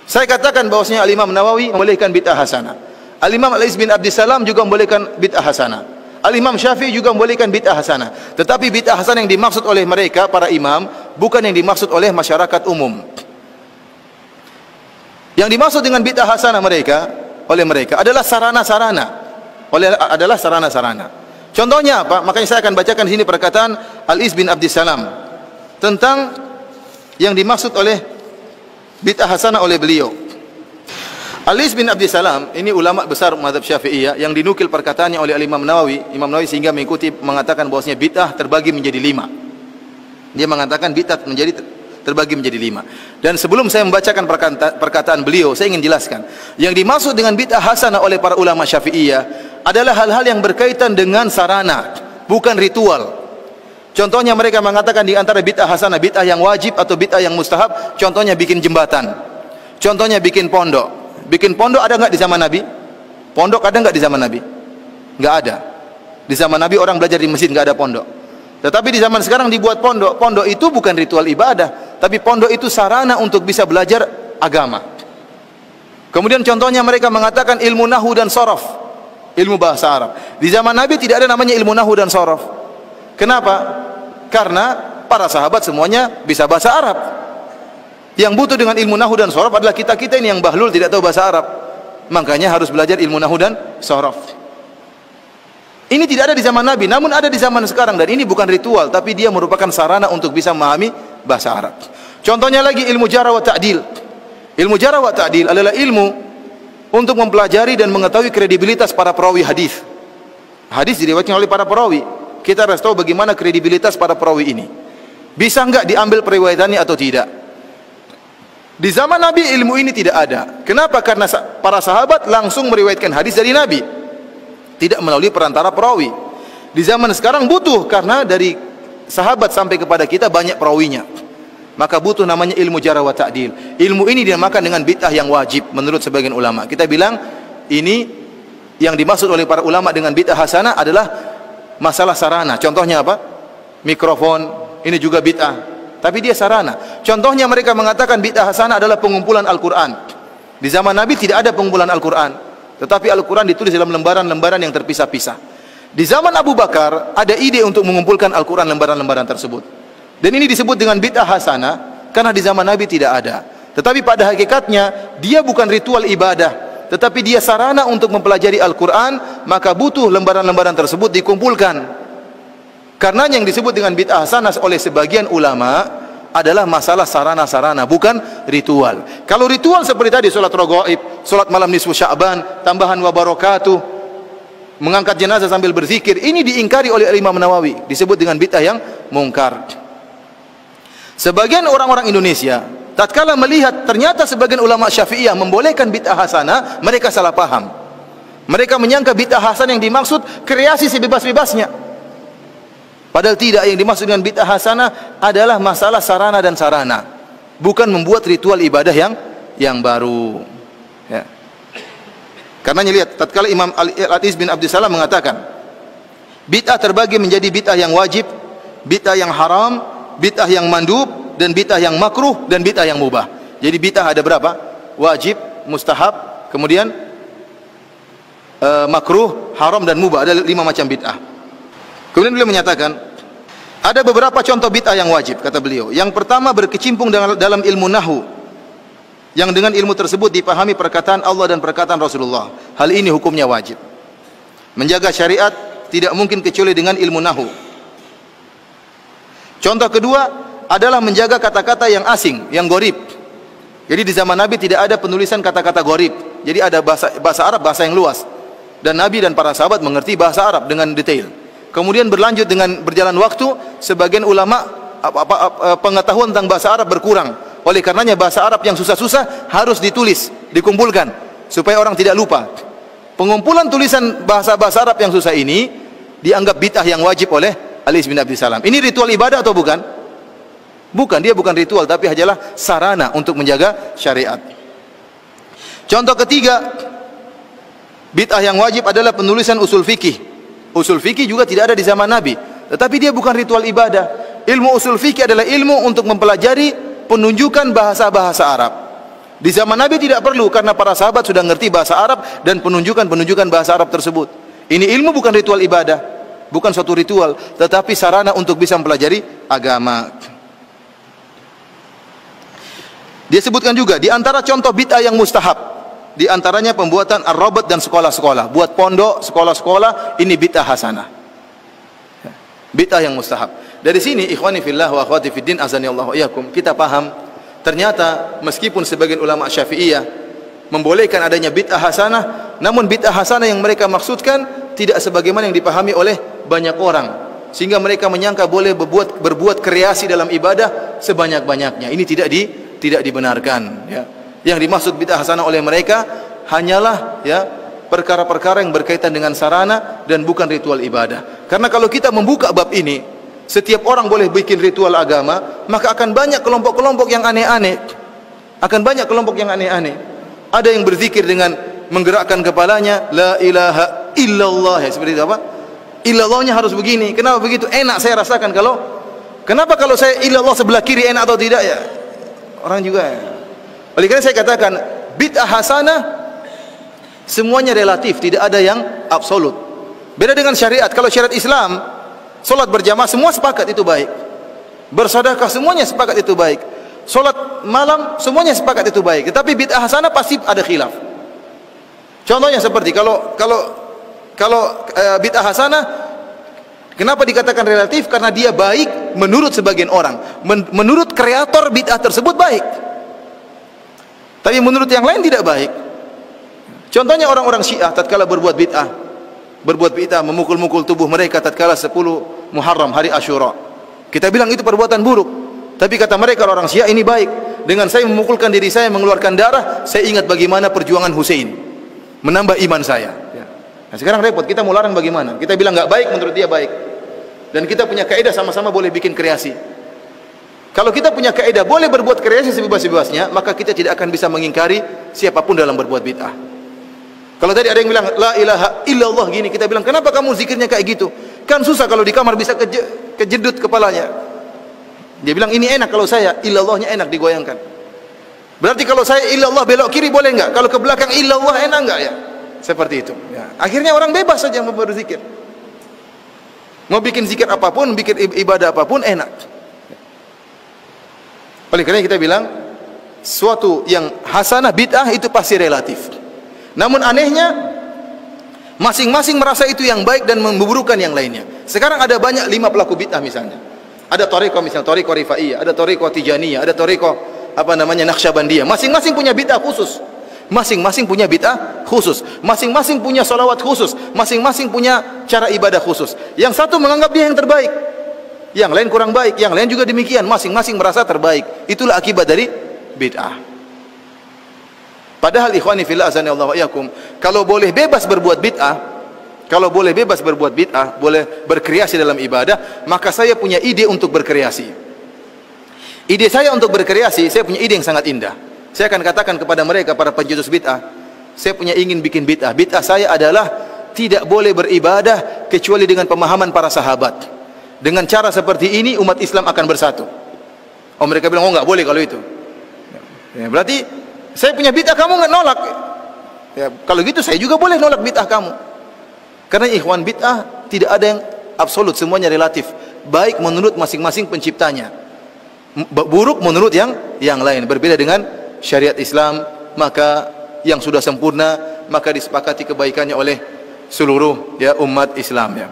Saya katakan bahwasanya Al-Imam Nawawi membolehkan bid'ah hasanah. Al-Imam Al-Iz bin Abdissalam juga membolehkan bid'ah hasanah. Al-Imam Syafi'i juga membolehkan bid'ah hasanah. Tetapi bid'ah hasanah yang dimaksud oleh mereka para imam bukan yang dimaksud oleh masyarakat umum. Yang dimaksud dengan bid'ah hasanah oleh mereka adalah sarana-sarana. Contohnya apa? Makanya saya akan bacakan di sini perkataan Al-Iz bin Abdissalam tentang yang dimaksud oleh bid'ah hasanah oleh beliau. Al-Iz bin Abdissalam ini ulama besar mazhab Syafi'iyah yang dinukil perkataannya oleh Imam Nawawi sehingga mengatakan bahwasanya bid'ah terbagi menjadi 5. Dia mengatakan bid'ah terbagi menjadi 5. Dan sebelum saya membacakan perkataan beliau, saya ingin jelaskan yang dimaksud dengan bid'ah hasanah oleh para ulama Syafi'iyah adalah hal-hal yang berkaitan dengan sarana, bukan ritual. Contohnya mereka mengatakan di antara bid'ah hasanah, bid'ah yang wajib atau bid'ah yang mustahab, contohnya bikin jembatan, contohnya bikin pondok. Bikin pondok ada enggak di zaman Nabi? Pondok ada enggak di zaman Nabi? Enggak ada. Di zaman Nabi orang belajar di masjid, enggak ada pondok. Tetapi di zaman sekarang dibuat pondok. Pondok itu bukan ritual ibadah, tapi pondok itu sarana untuk bisa belajar agama. Kemudian contohnya mereka mengatakan ilmu nahwu dan sorof, ilmu bahasa Arab. Di zaman Nabi tidak ada namanya ilmu nahwu dan sorof. Kenapa? Karena para sahabat semuanya bisa bahasa Arab. Yang butuh dengan ilmu nahwu dan sorof adalah kita-kita ini yang bahlul tidak tahu bahasa Arab. Makanya harus belajar ilmu nahwu dan sorof. Ini tidak ada di zaman Nabi, namun ada di zaman sekarang, dan ini bukan ritual, tapi dia merupakan sarana untuk bisa memahami bahasa Arab. Contohnya lagi ilmu jarh wa ta'dil. Ilmu jarh wa ta'dil adalah ilmu untuk mempelajari dan mengetahui kredibilitas para perawi hadis. Hadis diriwayatkan oleh para perawi. Kita harus tahu bagaimana kredibilitas para perawi ini. Bisa enggak diambil periwayatannya atau tidak? Di zaman Nabi ilmu ini tidak ada. Kenapa? Karena para sahabat langsung meriwayatkan hadis dari Nabi, tidak melalui perantara perawi. Di zaman sekarang butuh, karena dari sahabat sampai kepada kita banyak perawinya, maka butuh namanya ilmu jarh wa ta'dil. Ilmu ini dinamakan dengan bid'ah yang wajib menurut sebagian ulama. Kita bilang ini yang dimaksud oleh para ulama dengan bid'ah hasanah adalah masalah sarana. Contohnya apa? Mikrofon, ini juga bid'ah, tapi dia sarana. Contohnya mereka mengatakan bid'ah hasanah adalah pengumpulan Al-Quran. Di zaman Nabi tidak ada pengumpulan Al-Quran, tetapi Al-Quran ditulis dalam lembaran-lembaran yang terpisah-pisah. Di zaman Abu Bakar ada ide untuk mengumpulkan Al-Quran lembaran-lembaran tersebut, dan ini disebut dengan bid'ah hasanah karena di zaman Nabi tidak ada. Tetapi pada hakikatnya dia bukan ritual ibadah, tetapi dia sarana untuk mempelajari Al-Quran. Maka butuh lembaran-lembaran tersebut dikumpulkan. Karena yang disebut dengan bid'ah hasanah oleh sebagian ulama adalah masalah sarana-sarana, bukan ritual. Kalau ritual seperti tadi, sholat raghaib, sholat malam nisfu Sya'ban, tambahan wa barakatuh, mengangkat jenazah sambil berzikir, ini diingkari oleh Imam Nawawi, disebut dengan bid'ah yang mungkar. Sebagian orang-orang Indonesia tatkala melihat ternyata sebagian ulama Syafi'iyah membolehkan bid'ah hasanah, mereka salah paham. Mereka menyangka bid'ah hasanah yang dimaksud kreasi sebebas-bebasnya. Padahal tidak, yang dimaksud dengan bid'ah hasanah adalah masalah sarana dan sarana, bukan membuat ritual ibadah yang baru. Ya. Karena lihat, tatkala Imam Al-Iz bin Abdissalam mengatakan bid'ah terbagi menjadi bid'ah yang wajib, bid'ah yang haram, bid'ah yang mandub, dan bid'ah yang makruh, dan bid'ah yang mubah. Jadi bid'ah ada berapa? Wajib, mustahab, kemudian makruh, haram, dan mubah. Ada 5 macam bid'ah. Kemudian beliau menyatakan ada beberapa contoh bid'ah yang wajib, kata beliau. Yang pertama, berkecimpung dalam ilmu nahwu, yang dengan ilmu tersebut dipahami perkataan Allah dan perkataan Rasulullah. Hal ini hukumnya wajib. Menjaga syariat tidak mungkin kecuali dengan ilmu nahwu. Contoh kedua adalah menjaga kata-kata yang asing, yang gharib. Jadi di zaman Nabi tidak ada penulisan kata-kata gharib. Jadi ada bahasa Arab, bahasa yang luas, dan Nabi dan para sahabat mengerti bahasa Arab dengan detail. Kemudian berlanjut dengan berjalan waktu, sebagian ulama pengetahuan tentang bahasa Arab berkurang. Oleh karenanya bahasa Arab yang susah-susah harus ditulis, dikumpulkan supaya orang tidak lupa. Pengumpulan tulisan bahasa-bahasa Arab yang susah ini dianggap bid'ah yang wajib oleh Al-Iz bin Abdissalam. Ini ritual ibadah atau bukan? Bukan, dia bukan ritual, tapi hanyalah sarana untuk menjaga syariat. Contoh ketiga, bid'ah yang wajib adalah penulisan usul fikih. Usul fikih juga tidak ada di zaman Nabi, tetapi dia bukan ritual ibadah. Ilmu usul fikih adalah ilmu untuk mempelajari penunjukan bahasa-bahasa Arab. Di zaman Nabi tidak perlu, karena para sahabat sudah ngerti bahasa Arab dan penunjukan bahasa Arab tersebut. Ini ilmu bukan ritual ibadah, bukan suatu ritual, tetapi sarana untuk bisa mempelajari agama. Dia sebutkan juga di antara contoh bid'ah yang mustahab, di antaranya pembuatan ar-rabat dan sekolah-sekolah, buat pondok, sekolah-sekolah, ini bid'ah hasanah. Bid'ah yang mustahab. Dari sini ikhwani fillah wa akhwati fiddin azanillahu iyyakum, kita paham ternyata meskipun sebagian ulama Syafi'iyah membolehkan adanya bid'ah hasanah, namun bid'ah hasanah yang mereka maksudkan tidak sebagaimana yang dipahami oleh banyak orang, sehingga mereka menyangka boleh berbuat kreasi dalam ibadah sebanyak-banyaknya. Ini tidak dibenarkan, ya. Yang dimaksud bid'ah hasanah oleh mereka hanyalah, ya, perkara-perkara yang berkaitan dengan sarana dan bukan ritual ibadah. Karena kalau kita membuka bab ini, setiap orang boleh bikin ritual agama, maka akan banyak kelompok-kelompok yang aneh-aneh. Akan banyak kelompok yang aneh-aneh. Ada yang berzikir dengan menggerakkan kepalanya, la ilaha illallah, ya, seperti itu apa? Illallahnya harus begini. Kenapa begitu? Enak saya rasakan kalau. Kenapa kalau saya illallah sebelah kiri enak atau tidak, ya? Orang juga, ya. Oleh karena saya katakan bid'ah hasanah semuanya relatif, tidak ada yang absolut. Beda dengan syariat. Kalau syariat Islam, solat berjamaah semua sepakat itu baik, bersedekah semuanya sepakat itu baik, solat malam semuanya sepakat itu baik. Tetapi bid'ah hasanah pasti ada khilaf. Contohnya seperti kalau bid'ah hasanah, kenapa dikatakan relatif? Karena dia baik menurut sebagian orang, menurut kreator bid'ah tersebut baik, tapi menurut yang lain tidak baik. Contohnya orang-orang Syiah tatkala berbuat bid'ah memukul-mukul tubuh mereka tatkala 10 Muharram, hari Asyura. Kita bilang itu perbuatan buruk, tapi kata mereka orang Syiah ini baik. Dengan saya memukulkan diri saya, mengeluarkan darah, saya ingat bagaimana perjuangan Hussein, menambah iman saya. Nah, sekarang repot, kita mau larang bagaimana? Kita bilang nggak baik, menurut dia baik. Dan kita punya kaidah sama-sama boleh bikin kreasi. Kalau kita punya kaidah boleh berbuat kreasi sebebas-bebasnya, maka kita tidak akan bisa mengingkari siapapun dalam berbuat bid'ah. Kalau tadi ada yang bilang la ilaha illallah gini, kita bilang kenapa kamu zikirnya kayak gitu? Kan susah kalau di kamar bisa kejedut kepalanya. Dia bilang ini enak kalau saya, illallahnya enak digoyangkan. Berarti kalau saya illallah belok kiri boleh enggak? Kalau ke belakang illallah enak enggak, ya? Seperti itu, ya. Akhirnya orang bebas saja mau berzikir. Mau bikin zikir apapun, bikin ibadah apapun enak. Oleh karena kita bilang suatu yang hasanah bid'ah itu pasti relatif. Namun anehnya masing-masing merasa itu yang baik dan memburukan yang lainnya. Sekarang ada banyak 5 pelaku bid'ah misalnya. Ada thariqah misalnya, thariqah Rifaiyah, ada thariqah Tijaniyah, ada thariqah Naqsyabandiyah. Masing-masing punya bid'ah khusus. Masing-masing punya bid'ah khusus. Masing-masing punya salawat khusus. Masing-masing punya cara ibadah khusus. Yang satu menganggap dia yang terbaik, yang lain kurang baik, yang lain juga demikian. Masing-masing merasa terbaik. Itulah akibat dari bid'ah. Padahal ikhwani fillah azanillahu wa iyyakum, kalau boleh bebas berbuat bid'ah, boleh berkreasi dalam ibadah, maka saya punya ide untuk berkreasi. Ide saya untuk berkreasi, saya punya ide yang sangat indah. Saya akan katakan kepada mereka, para pencetus bid'ah, saya punya ingin bikin bid'ah. Bid'ah saya adalah tidak boleh beribadah kecuali dengan pemahaman para sahabat. Dengan cara seperti ini umat Islam akan bersatu. Oh, mereka bilang, oh nggak boleh kalau itu. Ya, berarti saya punya bid'ah, kamu nggak nolak. Ya, kalau gitu saya juga boleh nolak bid'ah kamu. Karena ikhwan, bid'ah tidak ada yang absolut, semuanya relatif. Baik menurut masing-masing penciptanya, buruk menurut yang lain. Berbeda dengan syariat Islam, maka yang sudah sempurna maka disepakati kebaikannya oleh seluruh, ya, umat Islam, ya.